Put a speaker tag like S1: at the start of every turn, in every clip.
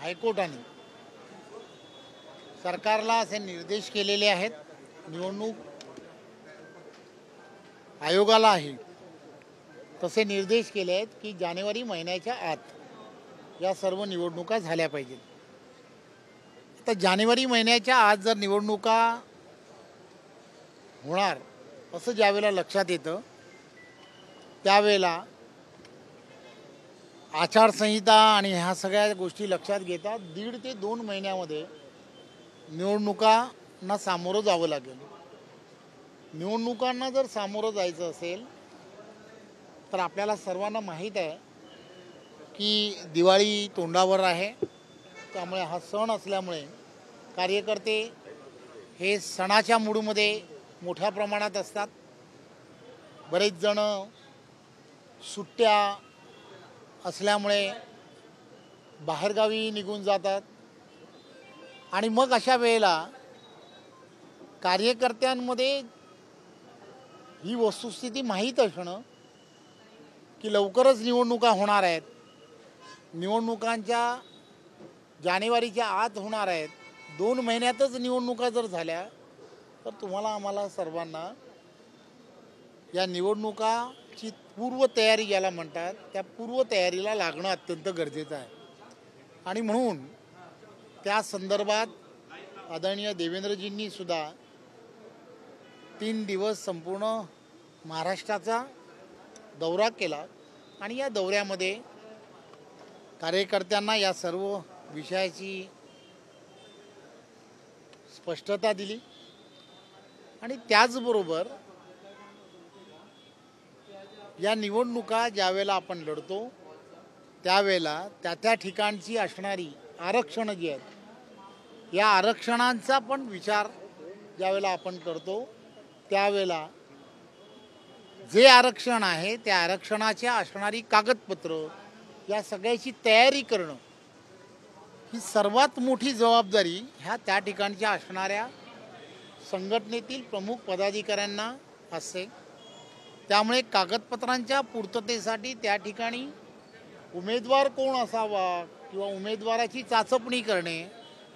S1: हायकोर्टाने सरकारला असे निर्देश केलेले आहेत, निवडणूक आयोगाला आहे तसे निर्देश केले आहेत की जानेवारी महिन्याच्या आत या सर्व निवडणुका झाल्या पाहिजेत. तर जानेवारी महिन्याच्या आत जर निवडणुका होणार असं ज्यावेळेला लक्षात येतं त्यावेळेला आचारसंहिता आणि ह्या सगळ्या गोष्टी लक्षात घेतात 1.5 ते 2 महिन्यामध्ये निवडणुकांना सामोरं जावं लागेल. निवडणुकांना जर सामोरं जायचं असेल तर आपल्याला सर्वांना माहीत आहे की दिवाळी तोंडावर आहे. त्यामुळे हा सण असल्यामुळे कार्यकर्ते हे सणाच्या मूडमध्ये मोठ्या प्रमाणात असतात. बरेच जण सुट्ट्या असल्यामुळे बाहेरगावी निघून जातात आणि मग अशा वेळेला कार्यकर्त्यांमध्ये ही वस्तुस्थिती माहीत असणं की लवकरच निवडणुका होणार आहेत, निवडणुकांच्या जानेवारीच्या आत होणार आहेत, 2 महिन्यातच निवडणुका जर झाल्या तर तुम्हाला आम्हाला सर्वांना या निवडणुकाची पूर्वतयारी ज्याला म्हणतात त्या पूर्वतयारीला लागणं अत्यंत गरजेचं आहे. आणि म्हणून त्या संदर्भात आदरणीय देवेंद्रजींनी सुद्धा 3 दिवस संपूर्ण महाराष्ट्राचा दौरा केला आणि या दौऱ्यामध्ये कार्यकर्त्यांना या सर्व विषयाची स्पष्टता दिली आणि त्याचबरोबर या निवडणुका ज्यावेळेला आपण लढतो त्यावेळेला त्या ठिकाणची असणारी आरक्षणं जी आहेत या आरक्षणांचा पण विचार ज्यावेळेला आपण करतो त्यावेळेला जे आरक्षण आहे त्या आरक्षणाच्या असणारी कागदपत्र या सगळ्याची तयारी करणं ही सर्वात मोठी जबाबदारी ह्या त्या ठिकाणच्या असणाऱ्या संघटनेतील प्रमुख पदाधिकाऱ्यांना असते. त्यामुळे कागदपत्रांच्या पूर्ततेसाठी त्या ठिकाणी उमेदवार कोण असावा किंवा उमेदवाराची चाचपणी करणे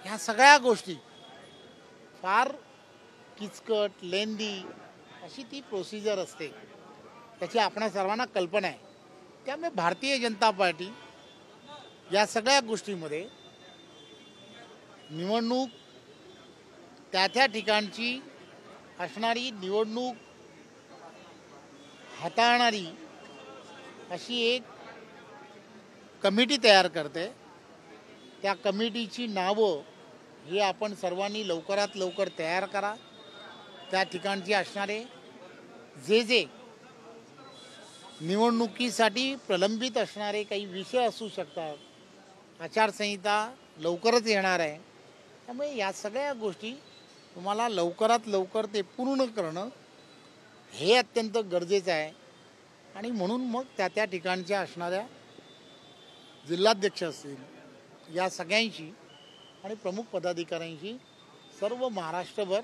S1: ह्या सगळ्या गोष्टी फार किचकट लेंदी अशी ती प्रोसिजर असते, त्याची आपणा सर्वांना कल्पना आहे. त्यामुळे भारतीय जनता पार्टी या सगळ्या गोष्टीमध्ये निवडणूक त्या ठिकाणची असणारी निवडणूक हाताळणारी अशी एक कमिटी तयार करते. त्या कमिटीची नावं ही आपण सर्वांनी लवकरात लवकर तयार करा. त्या ठिकाणचे असणारे जे निवडणुकीसाठी प्रलंबित असणारे काही विषय असू शकतात, आचारसंहिता लवकरच येणार आहे, त्यामुळे या सगळ्या गोष्टी तुम्हाला लवकरात लवकर ते पूर्ण करणं हे अत्यंत गरजेचं आहे. आणि म्हणून मग त्या ठिकाणच्या असणाऱ्या जिल्हाध्यक्ष असतील या सगळ्यांशी आणि प्रमुख पदाधिकाऱ्यांशी सर्व महाराष्ट्रभर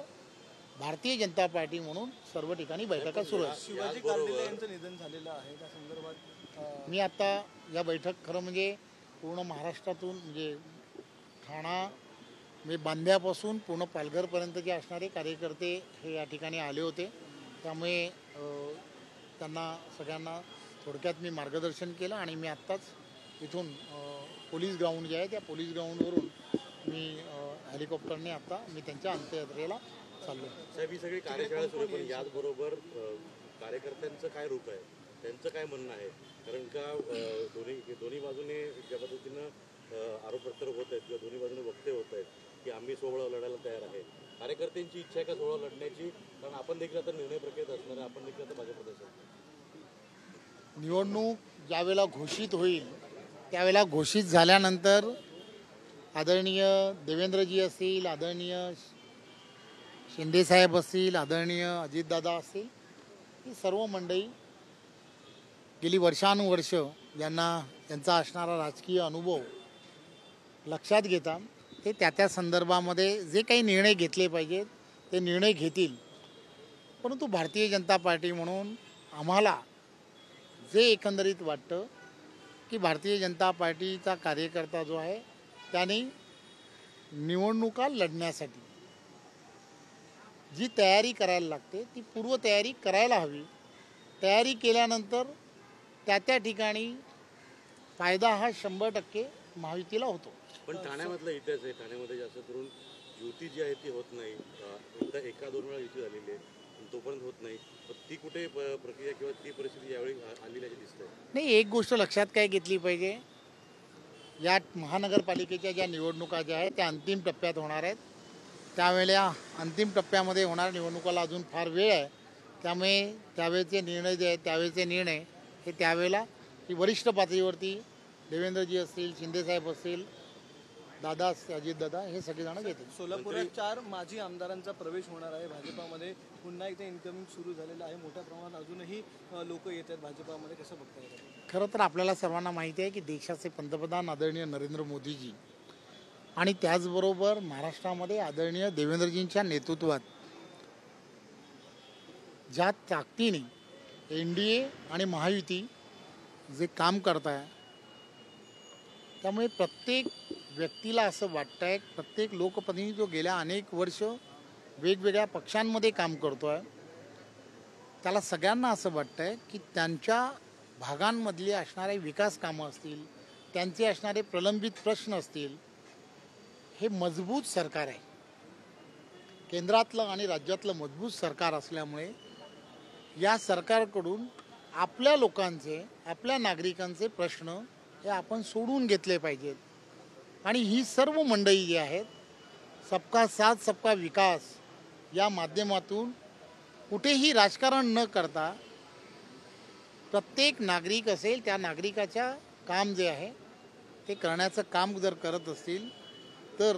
S1: भारतीय जनता पार्टी म्हणून सर्व ठिकाणी बैठका सुरू आहेत.
S2: शिवाजी गांधीला यांचं निधन झालेलं आहे त्या संदर्भात
S1: मी आता या बैठक खरं म्हणजे पूर्ण महाराष्ट्रातून म्हणजे ठाणा म्हणजे बांद्यापासून पूर्ण पालघरपर्यंतचे असणारे कार्यकर्ते हे या ठिकाणी आले होते. त्यामुळे त्यांना सगळ्यांना थोडक्यात मी मार्गदर्शन केलं आणि मी आत्ताच इथून पोलीस ग्राउंड जे आहे त्या पोलीस ग्राउंडवरून मी हेलिकॉप्टरने आता मी त्यांच्या अंत्ययात्रेला चाललो.
S3: साहेब ही सगळी कार्यशाळा सुरू पण याचबरोबर कार्यकर्त्यांचं काय रूप आहे, त्यांचं काय म्हणणं आहे? कारण का दोन्ही बाजूने ज्या पद्धतीनं आरोप प्रत्यारोप होत आहेत किंवा दोन्ही बाजूने वक्ते होत आहेत की आम्ही सोहळा लढायला तयार आहे, कार्यकर्त्यांची इच्छा आहे का सोहळा लढण्याची? कारण आपण देखील आता निर्णय प्रक्रियेत असणार आहे, आपण देखील आता भाजपमध्ये असेल.
S1: निवडणूक ज्यावेळेला घोषित होईल त्यावेळेला घोषित झाल्यानंतर आदरणीय देवेंद्रजी असतील, आदरणीय शिंदेसाहेब असतील, आदरणीय अजितदादा असतील, ही सर्व मंडळी गेली वर्षानुवर्ष यांचा असणारा राजकीय अनुभव लक्षात घेता ते त्या संदर्भामध्ये जे काही निर्णय घेतले पाहिजेत ते निर्णय घेतील. परंतु भारतीय जनता पार्टी म्हणून आम्हाला जे एकंदरीत वाटतं की भारतीय जनता पार्टीचा कार्यकर्ता जो आहे त्यांनी निवडणुका लढण्यासाठी जी तयारी करायला लागते ती पूर्वतयारी करायला हवी. तयारी केल्यानंतर त्या ठिकाणी फायदा हा 100% महायुतीला होतो.
S3: पण ठाण्यामधला इतिहास आहे, ठाण्यामध्ये जास्त करून युती जी आहे ती होत नाही. एकदा 1-2 वेळा युती झालेली आहे, पण तोपर्यंत होत नाही. ती कुठे प्रक्रिया किंवा ती परिस्थिती यावेळी आलेली दिसते.
S1: नाही, एक गोष्ट लक्षात काय घेतली पाहिजे, या महानगरपालिकेच्या ज्या निवडणुका ज्या आहेत त्या अंतिम टप्प्यात होणार आहेत. त्यावेळेला अंतिम टप्प्यामध्ये होणाऱ्या निवडणुकाला अजून फार वेळ आहे. त्यामुळे त्यावेळेचे निर्णय जे आहेत त्यावेळेचे निर्णय हे त्यावेळेला ही वरिष्ठ पातळीवरती देवेंद्रजी असतील, शिंदेसाहेब असतील, दादा अजितदादा हे सगळेजण घेतील.
S2: सोलापुरात 4 माजी आमदारांचा प्रवेश होणार आहे भाजपामध्ये. पुन्हा एकदा इन्कमिंग सुरू झालेलं आहे. मोठ्या प्रमाणात अजूनही लोक येत आहेत भाजपामध्ये. कसं बघता येतं?
S1: खरं तर आपल्याला सर्वांना माहिती आहे की देशाचे पंतप्रधान आदरणीय नरेंद्र मोदीजी आणि त्याचबरोबर महाराष्ट्रामध्ये आदरणीय देवेंद्रजींच्या नेतृत्वात ज्या ताकदीने NDA आणि महायुती जे काम करत आहे, त्यामुळे प्रत्येक व्यक्तीला असं वाटतं आहे, प्रत्येक लोकप्रतिनिधी जो गेल्या अनेक वर्ष वेगवेगळ्या पक्षांमध्ये काम करतो आहे, त्याला सगळ्यांना असं वाटतं आहे की त्यांच्या भागांमधले असणारे विकास कामं असतील, त्यांचे असणारे प्रलंबित प्रश्न असतील, हे मजबूत सरकार आहे. केंद्रातलं आणि राज्यातलं मजबूत सरकार असल्यामुळे या सरकारकडून आपल्या लोकांचे, आपल्या नागरिकांचे प्रश्न हे आपण सोडून घेतले पाहिजेत. आणि ही सर्व मंडळी जी आहेत, सबका साथ सबका विकास या माध्यमातून कुठेही राजकारण न करता प्रत्येक नागरिक असेल त्या नागरिकाच्या काम जे आहे ते करण्याचं काम जर करत असतील तर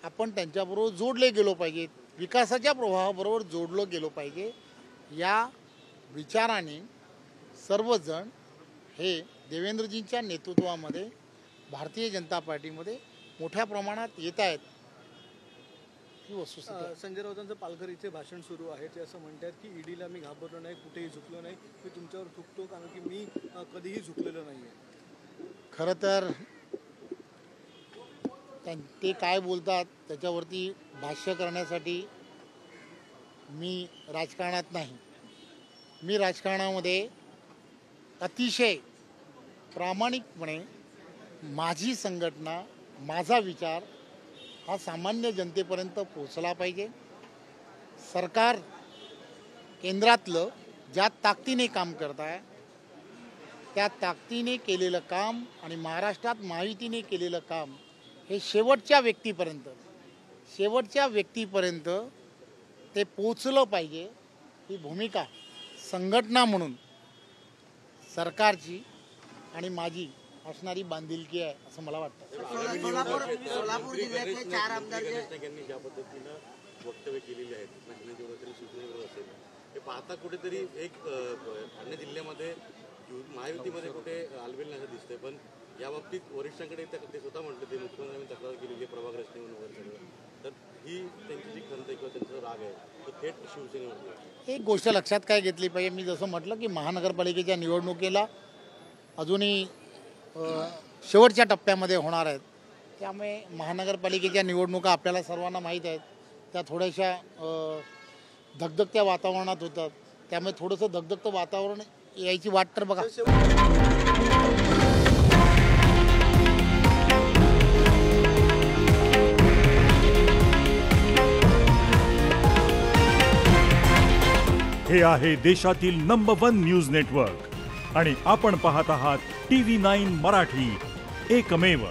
S1: आपण त्यांच्याबरोबर जोडले गेलो पाहिजेत, विकासाच्या प्रवाहाबरोबर जोडलं गेलो पाहिजे. या विचाराने सर्वजण हे देवेंद्रजींच्या नेतृत्वामध्ये भारतीय जनता पार्टीमध्ये मोठ्या प्रमाणात येत आहेत. ही वस्तुस्थिती.
S2: संजय राऊतांचं पालघर इथे भाषण सुरू आहे. ते असं म्हणतात की ईडीला मी घाबरलो नाही, कुठेही झुकलो नाही, मी तुमच्यावर झुकतो कारण की मी कधीही झुकलेलो नाही आहे.
S1: खरं तर ते काय बोलतात त्याच्यावरती भाष्य करण्यासाठी मी राजकारणात नाही. मी राजकारणामध्ये अतिशय प्रामाणिकपणे माझी संघटना, माझा विचार हा सामान्य जनतेपर्यंत पोहोचला पाहिजे. सरकार केंद्रातलं ज्या ताकदीने काम करत आहे त्या ताकदीने केलेलं काम आणि महाराष्ट्रात महायुतीने केलेलं काम हे शेवटच्या व्यक्तीपर्यंत ते पोचलं पाहिजे. ही भूमिका संघटना म्हणून सरकारची आणि माझी असणारी बांधिलकी आहे असं मला वाटतं.
S4: सोलापूर जिल्ह्यातले 4 आमदार
S3: यांनी ज्या पद्धतीनं वक्तव्य केलेली आहेत, सूचनेवर असेल, हे पाहता कुठेतरी एक ठाणे जिल्ह्यामध्ये महायुतीमध्ये कुठे आलबेल नाही असं दिसतंय. पण या बाबतीत वरिष्ठांकडे ते स्वतः म्हटलं, ते मुख्यमंत्र्यांनी तक्रार केली प्रभाग रचने म्हणून वगैरे सगळं. तर ही त्यांची जी खंत किंवा त्यांचा राग आहे तो थेट शिवसेनेवर.
S1: एक गोष्ट लक्षात काय घेतली पाहिजे, मी जसं म्हटलं की महानगरपालिकेच्या निवडणुकीला अजूनही शेवटच्या टप्प्यामध्ये होणार आहेत. त्यामुळे महानगरपालिकेच्या निवडणुका आपल्याला सर्वांना माहीत आहेत, त्या थोड्याशा धगधगत्या वातावरणात होतात. त्यामुळे थोडंसं धगधगतं वातावरण यायची वाट तर बघा.
S5: हे आहे देशातील नंबर 1 न्यूज नेटवर्क आणि आपण पाहत आहात TV9 मराठी, एकमेव.